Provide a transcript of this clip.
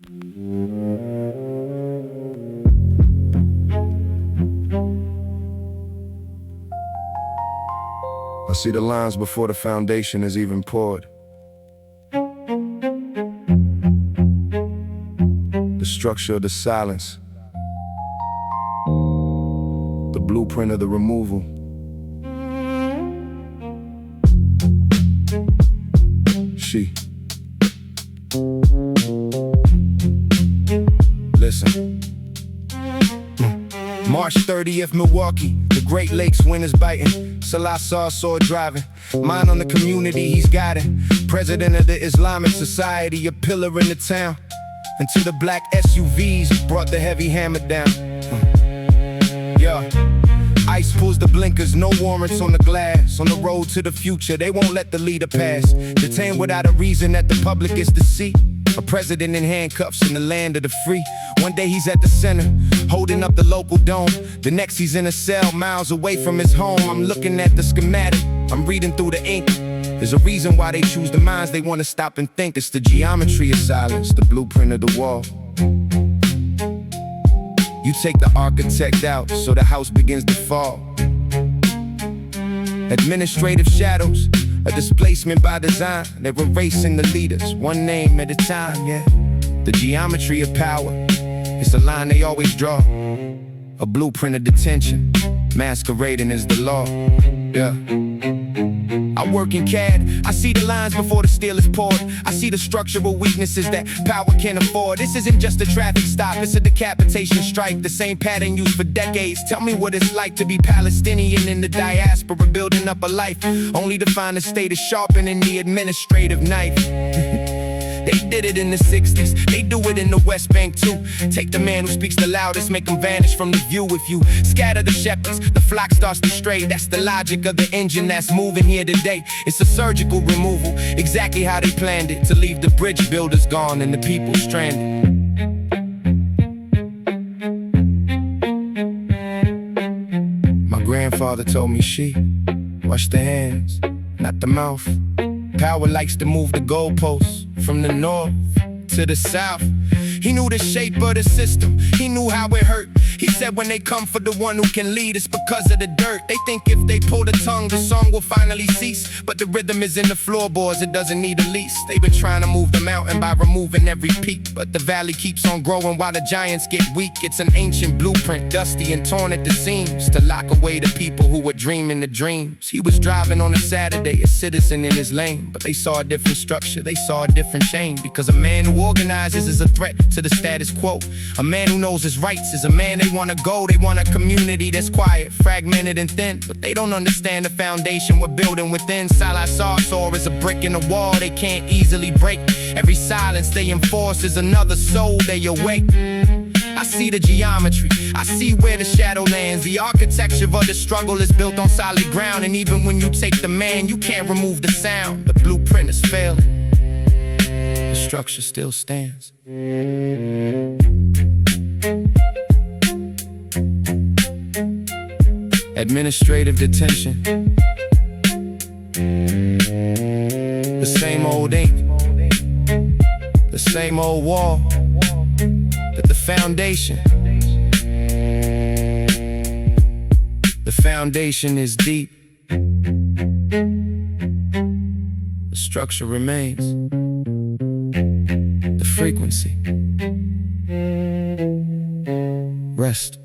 I see the lines before the foundation is even poured. The structure of the silence. The blueprint of the removal. She. Listen. March 30th, Milwaukee. The Great Lakes wind is biting. Salah Sarsour driving. Mind on the community he's guiding. President of the Islamic Society, a pillar in the town. Until the black SUVs brought the heavy hammer down. Yeah. ICE pulls the blinkers, no warrants on the glass. On the road to the future, they won't let the leader pass. Detained without a reason that the public is to see. A president in handcuffs in the land of the free. One day he's at the center, holding up the local dome. The next he's in a cell, miles away from his home. I'm looking at the schematic, I'm reading through the ink. There's a reason why they choose the minds they want to stop and think. It's the geometry of silence, the blueprint of the wall. You take the architect out, so the house begins to fall. Administrative shadows, a displacement by design. They're erasing the leaders, one name at a time, yeah. The geometry of power, it's a line they always draw. A blueprint of detention, masquerading as the law, yeah. I work in CAD, I see the lines before the steel is poured. I see the structural weaknesses that power can't afford. This isn't just a traffic stop, it's a decapitation strike. The same pattern used for decades. Tell me what it's like to be Palestinian in the diaspora, building up a life, only to find the state is sharpening the administrative knife. They did it in the 60s, they do it in the West Bank too. Take the man who speaks the loudest, make him vanish from the view. If you scatter the shepherds, the flock starts to stray. That's the logic of the engine that's moving here today. It's a surgical removal, exactly how they planned it. To leave the bridge builders gone and the people stranded. My grandfather told me, she wash the hands, not the mouth. Power likes to move the goalposts from the north to the south. He knew the shape of the system, he knew how it hurt. He said when they come for the one who can lead, it's because of the dirt. They think if they pull the tongue, the song will finally cease. But the rhythm is in the floorboards, it doesn't need a lease. They've been trying to move the mountain by removing every peak, but the valley keeps on growing while the giants get weak. It's an ancient blueprint, dusty and torn at the seams, to lock away the people who were dreaming the dreams. He was driving on a Saturday, a citizen in his lane, but they saw a different structure, they saw a different change. Because a man who organizes is a threat to the status quo. A man who knows his rights is a man they want to go. They want a community that's quiet, fragmented and thin, but they don't understand the foundation we're building within. Salah Sarsour is a brick in the wall they can't easily break. Every silence they enforce is another soul they awake. I see the geometry, I see where the shadow lands. The architecture of the struggle is built on solid ground. And even when you take the man, you can't remove the sound. The blueprint is failing, the structure still stands. Administrative detention, the same old ink, the same old wall, but the foundation is deep. The structure remains, the frequency rest.